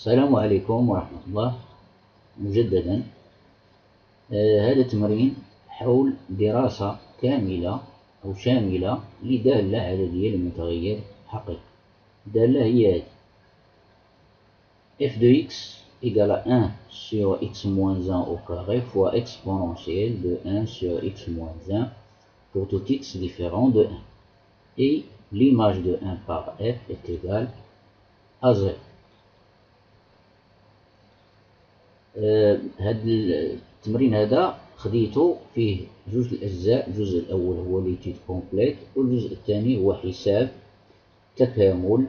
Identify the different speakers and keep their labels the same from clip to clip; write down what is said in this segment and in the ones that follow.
Speaker 1: السلام عليكم ورحمة الله مجددا. هذا تمرين حول دراسة كاملة أو شاملة لدالة عددية لمتغير حقيقي. الدالة هي هذه: f de x égale à 1 sur x moins 1 au carré fois exponentielle de 1 sur x moins 1 pour tout x différent de 1. Et l'image de 1 par f est égale à 0. هذا التمرين هذا خديته فيه جوج الأجزاء. الجزء الأول هو ليتيد كومبليت، والجزء الثاني هو حساب تكامل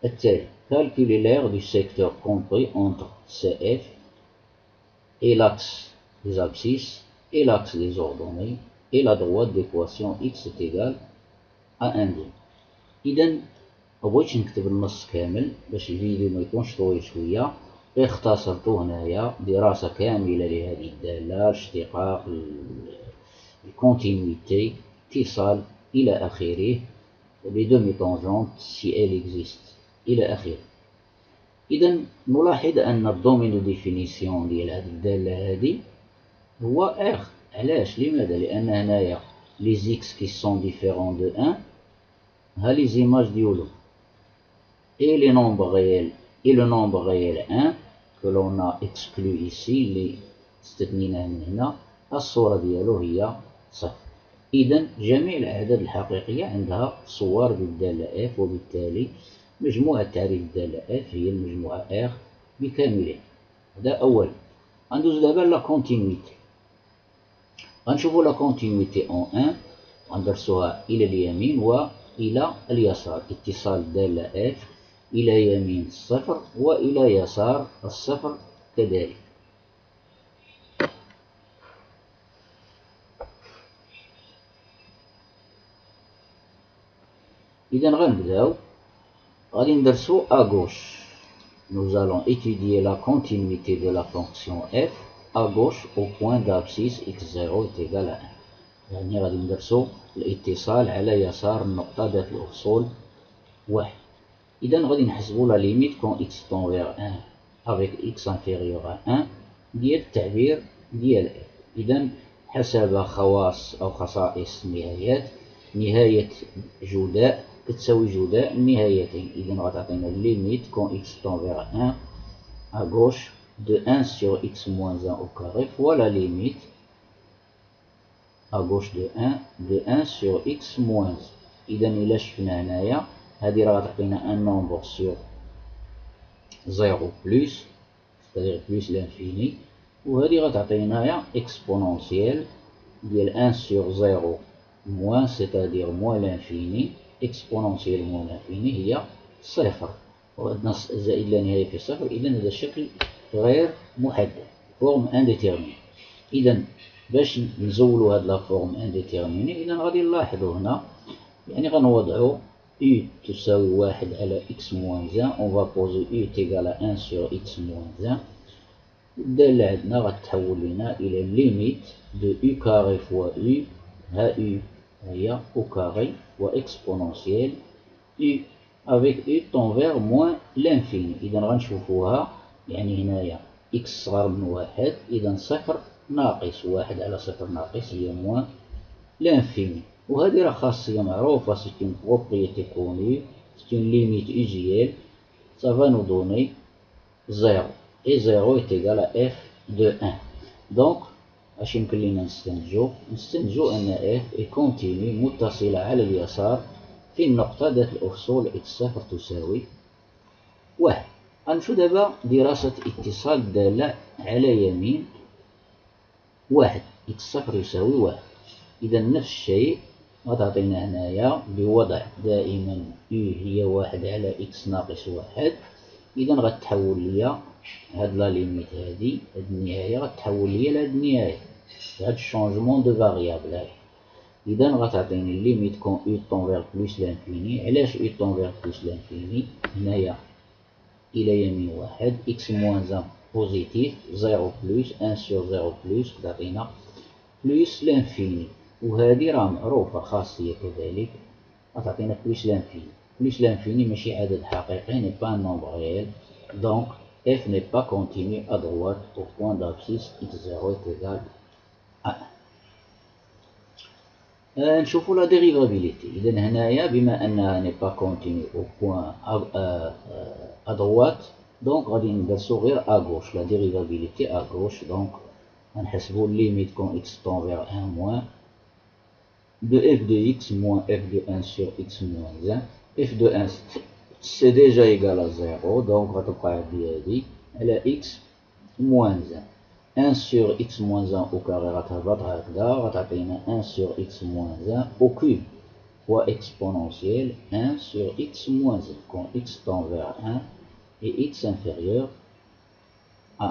Speaker 1: التالي. Calculer l'aire du secteur compris entre CF et l'axe des abscisses et l'axe des ordonnées et la droite d'équation x est égale à 1 2. إذا مبغيتش نكتب النص كامل باش الفيديو ما يكونش طويل شوية، اختصرته هنايا دراسة كاملة لهذه الدالة، الاشتقاق، الكونتينيتي، اتصال إلى آخره، les demi-tangentes si elles existent إلى آخره. إذا نلاحظ أن الدومين دو ديفينيسيون ديال هذه الدالة هذه هو اخ. علاش؟ لماذا؟ لأن هنايا لي زيكس كي سون ديفيرون دو 1 ها لي زيماج ديالهم et les nombres réels et le nombre réel 1 que l'on a exclu ici اللي استثنيناه من هنا، الصورة ديالو هي صفر. إذا جميع الأعداد الحقيقية عندها صور بالدالة f، وبالتالي مجموعة تعريف الدالة f هي المجموعة r بكاملها. هذا أولا. غندوز دابا لا كونتينيتي. غنشوفو لا كونتينيتي اون 1 غندرسوها إلى اليمين وإلى اليسار. اتصال الدالة f إلى يمين الصفر وإلى يسار الصفر كذلك. إذا غنبداو غادي ندرسو à gauche. Nous allons étudier la continuité de la fonction f à gauche au point d'abscisse x0 est égal à 1. يعني غادي ندرسو الاتصال على يسار النقطة ذات الأصول 1. إذا غادي نحسبو لا ليميت quand x tend vers 1 avec x inférieur à 1 ديال التعبير ديال f. إذا حسب خواص أو خصائص النهايات، نهاية جداء كتساوي جداء النهايتين. إذا غتعطينا ليميت quand x tend vers 1 à gauche de 1 sur x moins 1 au carré fois la limite à gauche de 1 sur x moins 1. إذا إلا شفنا هنايا هادي راه غتعطينا ان نومبر سور 0 بلس، c'est-à-dire بلس لانفيني، وهادي غتعطينايا اكسبونونسيال ديال 1 سور 0 موان، c'est-à-dire موان لانفيني. اكسبونونسيال موان لانفيني هي صفر، وعندنا زائد لا نهاية في صفر. إذا هذا الشكل غير محدد، فورم انديتيرميني. إذا باش نزولو هاد لا فورم انديتيرميني، إذا غادي نلاحظو هنا يعني غنوضعو u تساوي 1 على x moins 1. on va poser u est égal à 1 sur x moins 1. الدالة عندنا غتحول لنا إلى ليميت دو u carré fois u. ها u هي au carré و exponentielle u avec u tend vers moins l'infini. إذا غنشوفوها يعني هنايا x صغر من 1، إذا صفر ناقص 1 على صفر ناقص هي moins l'infini. وهذه راه خاصية معروفة، c'est une propriété connue, c'est une limite usuelle, ça va nous donner 0 et 0 est égal à f de 1. donc اش يمكن لينا نستنتجو ان f est continue متصلة على اليسار في النقطة ذات الأفصول x0 تساوي 1. غنمشيو دابا دراسة اتصال الدالة على يمين 1 x0 يساوي 1. إذا نفس الشيء غتعطينا هنايا بوضع دائما u هي 1 على x ناقص 1. إذا غتحول ليا هاد لا ليميت هادي، هاد النهاية غتحول ليا لهاد النهاية، هاد الشونجمون دو فاريابل هادي. إذا غتعطيني ليميت كون u tend vers plus l'infini. علاش u tend vers plus l'infini؟ هنايا إلى يمين 1 x moins 1 بوزيتيف 0 بلس 1 sur 0 بلس كتعطينا بلس لانفيني. وهذه راه معروفة خاصية كذلك، غتعطينا بلس لانفيني. بلس لانفيني ماشي عدد حقيقي، ني با ان نومبر ريال، Donc f n'est pas continu à droite au point d'abscisse x0 est égal à 1. نشوفوا la dérivabilité. إذا هنايا بما أنها n'est pas continue au point à droite, donc غادي ندرسو غير à gauche, la dérivabilité à gauche. Donc غنحسبو limite quand x tend vers 1 moins de f de x moins f de 1 sur x moins 1. f de 1 c'est déjà égal à 0, donc غتبقى عندي هادي على x moins 1. 1 sur x moins 1 au carré غتهبط هكذا غتعطينا 1 sur x moins 1 au cube fois exponentielle 1 sur x moins 1 quand x tend vers 1 et x inférieur à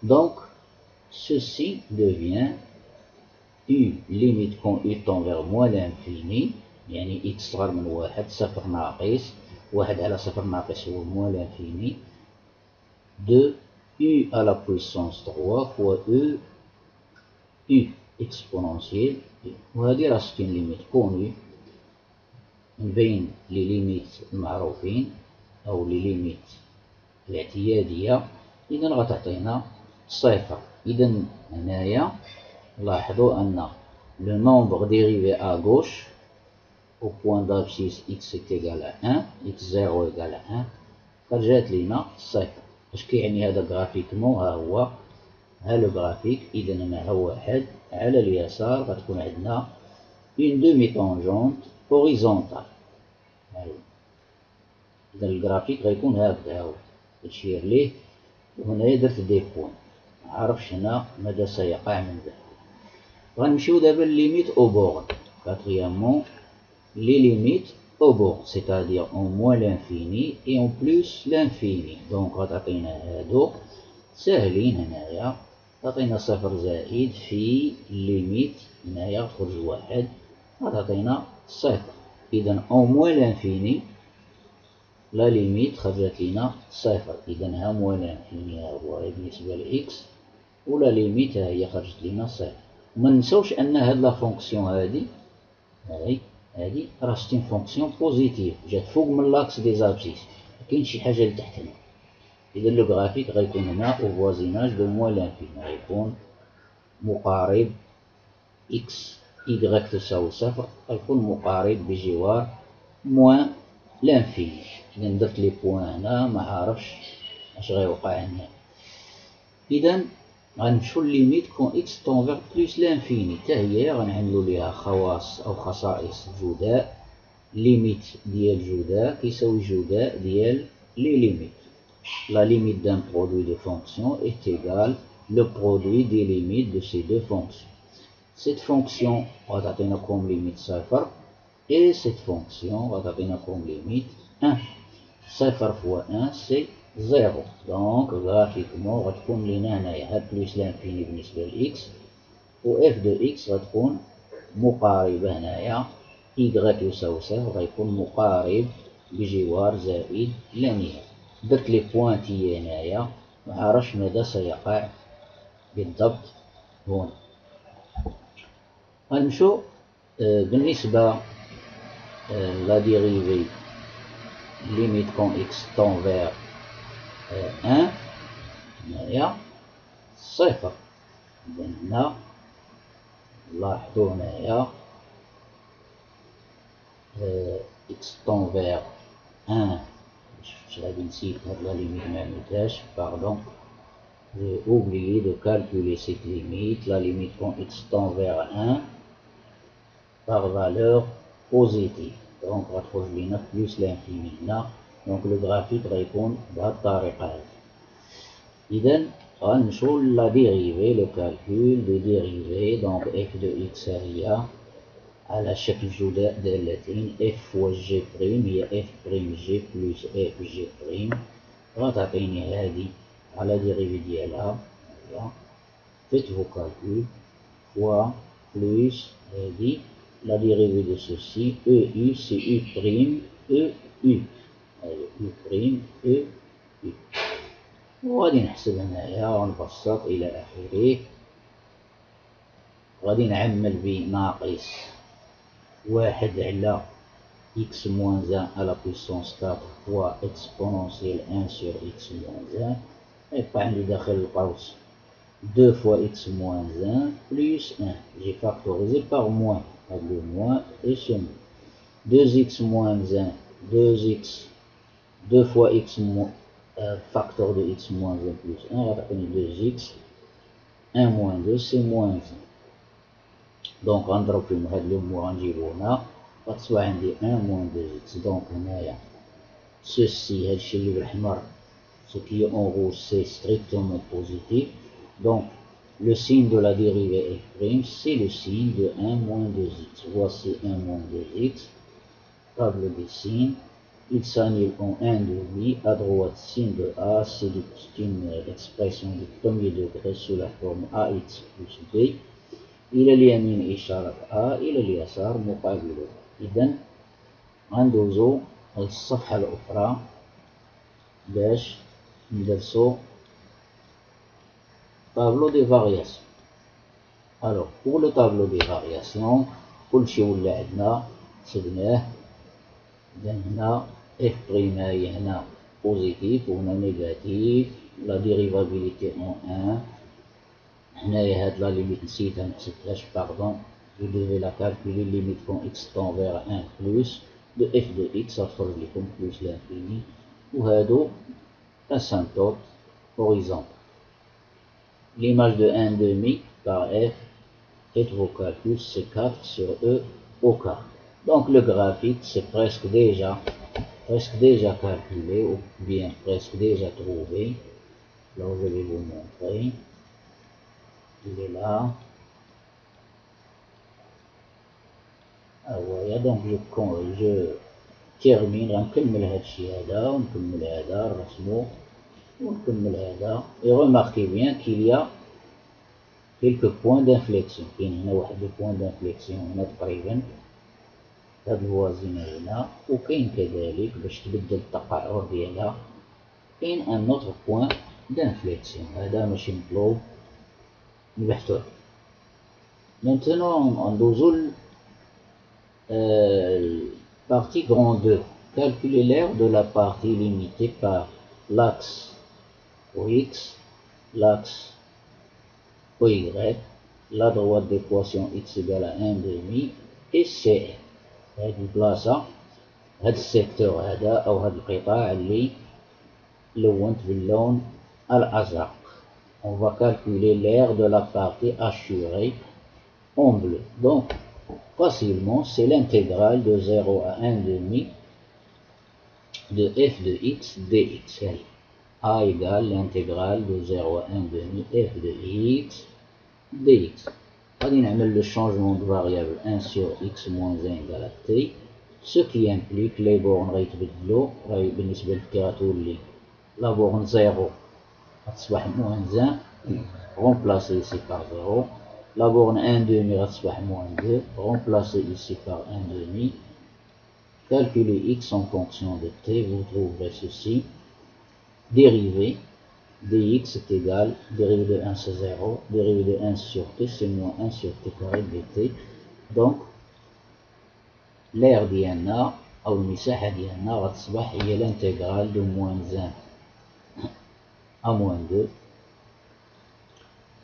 Speaker 1: 1. Donc ceci devient u limite quand u tend vers moins l'infini، يعني x صغر من واحد صفر ناقص واحد على صفر ناقص هو moins l'infini de u à la puissance 3 fois u exponentielle. وهذه راه ستين ليميت كوني من بين لي ليميت المعروفين أو لي ليميت الاعتيادية. إذا غتعطينا صفر. إذا هنايا لاحظوا أن le nombre dérivé à gauche au point d'abscisse x est égal à 1 x0 égal à 1 فرجعت لينا صفر. اش كيعني هذا غرافيكمون؟ ها هو ها لو غرافيك. إذا هنا ها واحد على اليسار غتكون عندنا une demi-tangente horizontale. إذا الجرافيك غيكون هكذا هو تشير ليه، وهنايا درت دي بوين معرفش هنا ماذا سيقع من ذلك. غنمشيو دابا لليميت أو بورد. Quatrièmement, les limites au bord, c'est-à-dire en moins l'infini et en plus l'infini. Donc غتعطينا هادو ساهلين هنايا، تعطينا صفر زائد في ليميت هنايا تخرج واحد غتعطينا صفر. إذا en moins l'infini لا ليميت خرجت لينا صفر. إذا ها moins l'infini ها هو بالنسبة لإكس ولا ليميت ها هي خرجت لينا صفر. ومنساوش أن هاد لا فونكسيون هادي راه ستين فونكسيون بوزيتيف جات فوق من لاكس دي زابسيس، مكاينش شي حاجة لتحت هنا. إذا لو غرافيك غيكون هنا أو فوازيناج دو موان لانفيني، غيكون مقارب إكس إيكغيك تساوي صفر غيكون مقارب بجوار موان لانفيني. إذا درت لي بوان هنا معارفش اش غيوقع هنا. إذا غنمشيو لليميت كون إكس طون فيغ بلوس لانفيني، حتى هي غنعملو ليها خواص أو خصائص جداء. ليميت ديال جداء كيساوي جداء ديال لي ليميت. La limite d'un produit de fonction est égale le produit des limites de ces deux fonctions. Cette fonction va t'atteindre comme limite 0 et cette fonction va t'atteindre comme limite 1. 0 fois 1 c'est 0. Donc graphiquement غتكون لينا هنايا ها بلوس لانفيني بالنسبة ل x و f de x غتكون مقاربة هنايا y يساوي 0 غيكون مقارب بجوار زائد لا نهاية. درت لي بوانتي هنايا معرفش ماذا سيقع بالضبط هنا. غنمشيو بالنسبة لا ديريفي ليميت كون إكس طون فيغ 1 هنايا صفر. إذا هنا لاحظو هنايا إكس طون فيغ 1 j'avais ici la limite même pardon, j'ai oublié de calculer cette limite, la limite quand x tend vers 1 par valeur positive. Donc on retrouve لنا plus l'infini là. Donc le graphique répond بهذه الطريقة. إذا غنمشيو la dérivée, le calcul de dérivée. Donc f de x هي على شكل جداء دالتين f fois g prime هي f prime g plus f g prime غتعطيني هادي على ديريفي ديالها. faites vos calculs fois plus هادي la dérivée de ceci eu c'est u prime eu u prime eu وغادي نحسب هنايا ونبسط إلى آخره. غادي نعمل بناقص واحد على x moins 1 à la puissance 4 fois exponentielle 1 sur x moins 1. Et par le dakhel القوس 2 fois x moins 1 plus 1. J'ai factorisé par moins. Le moins et ce moins. 2x moins 1, 2x, 2 fois x moins, facteur de x moins 1 plus 1, on va 2x, 1 moins 2, c'est moins 1. Donc, on va le mot en gilona, soit 1 moins 2x. Donc, ceci, ce qui est en rouge, c'est strictement positif. Donc, le signe de la dérivée f', c'est le signe de 1 moins 2x. Voici 1 moins 2x. Table des signes, il s'annule en 1 demi, à droite signe de A, c'est une expression du premier degré sous la forme AX plus B. إلى اليمين إشارة A، إلى اليسار مقابله. إذن غندوزو للصفحة الأخرى باش ندرسو tableau des variations. Alors, pour le tableau des variations, كلشي ولا عندنا سبناه. هنا f' هي هنا positif وهنا négatif, la dérivabilité en 1. هنايا هاد la limite نسيتها مكتبتهاش pardon, vous devez la calculer limite quand x tend vers 1 plus de f de x تخرج لكم plus l'infini. وهادو asymptote horizontal. L'image de 1 demi par f, faites vos calculs, c'est 4 sur e au quart. Donc le graphique c'est presque déjà calculé ou bien presque déjà trouvé. Alors je vais vous montrer. Il est là. Ah voilà, donc je termine. نكمل هاد الشيء هذا ونكمل هذا نرسمو ونكمل هذا. Et remarquez bien qu'il y a quelques points d'inflexion. كاين هنا واحد البوان d'inflexion هنا تقريبا هاد الوازنة هنا، وكاين كذلك باش تبدل التقعر ديالها كاين ان اوتر بوان دانفليكسيون. هذا ماشي مطلوب نبحثو عليه. Maintenant ندوزو partie grand 2. Calculer l'aire de la partie limitée par l'axe OX, l'axe OY, la droite d'équation x égale à 1 demi et CF. هاد البلاصة هاد السيكتور هذا أو هاد القطاع اللي لونت باللون الأزرق. On va calculer l'aire de la partie assurée en bleu. Donc, facilement, c'est l'intégrale de 0 à 1 demi de f de x dx. A égale l'intégrale de 0 à 1 demi f de x dx. غادي نعمل le changement de variable 1 sur x moins 1 égale à t, ce qui implique les bornes غيتبدلو. بالنسبة للتي غتولي la borne 0 غتصبح moins 1 remplacée ici par 0. La borne 1 demi غتصبح moins 2 remplacée ici par 1 demi. Calculez x en fonction de t, vous trouverez ceci. Dérivée dx est égal, dérivée de 1 c'est 0, dérivée de 1 sur t c'est moins 1 sur t carré dt. Donc l'aire ديالنا أو المساحة ديالنا غتصبح هي l'intégrale de moins 1 à moins 2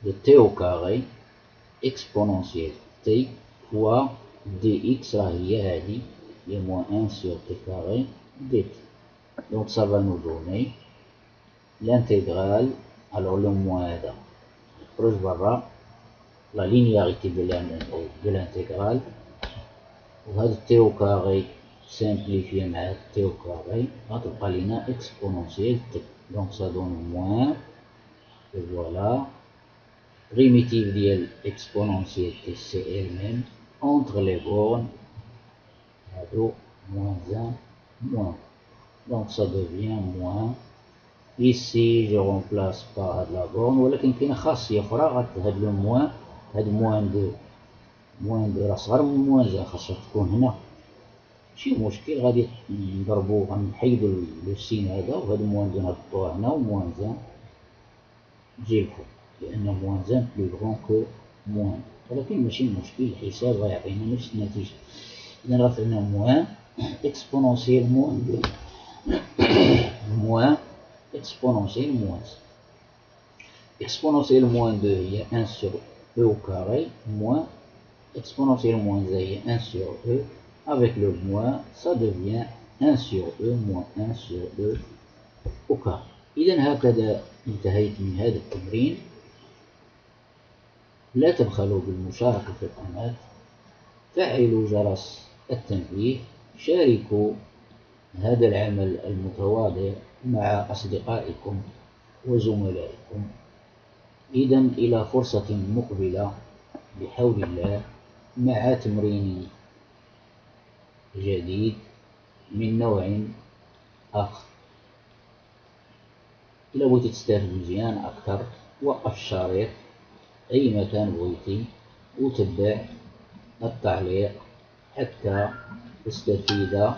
Speaker 1: de t au carré exponentielle t fois dx راه هي هذه هي moins 1 sur t carré dt. Donc ça va nous donner l'intégrale. Alors le moins هذا خرج برا la linéarité de l'intégrale. وهذا t au carré simplifié مع t au carré غتبقى لنا exponentielle t. Donc ça donne moins. Et voilà, primitive ديال exponentielle t c'est elle-même entre les bornes هادو moins 1 moins. Donc ça devient moins. Ici je remplace par la borne, ولكن كاين خاصية أخرى هاد لو موان هاد موان دو راه صغر من موان 1 خاصها تكون هنا. ماشي مشكل، غادي نضربو غنحيدو لو سين هذا وهاد موان دو نحطوه هنا وموان 1 تجي الفوق، لأن موان 1 بلو غران كو موان، ولكن ماشي مشكل الحساب غيعطينا نفس النتيجة. إذا غتعطينا موان exponentielle moins 2 moins exponentielle moins 5. Exponentielle moins 2, il y a 1 sur e au carré, moins exponentielle moins 1, il y a 1 sur e, avec le moins, ça devient 1 sur e moins 1 sur e au carré. إذا هكذا انتهيت من هذا التمرين. لا تبخلوا بالمشاركة في القناة، فعلوا جرس التنبيه، شاركوا هذا العمل المتواضع مع أصدقائكم وزملائكم. إذا إلى فرصة مقبلة بحول الله مع تمرين جديد من نوع آخر. إلا بغيتي تستافد مزيان أكثر وقف الشريط أي مكان بغيتي وتبع التعليق حتى تستفيد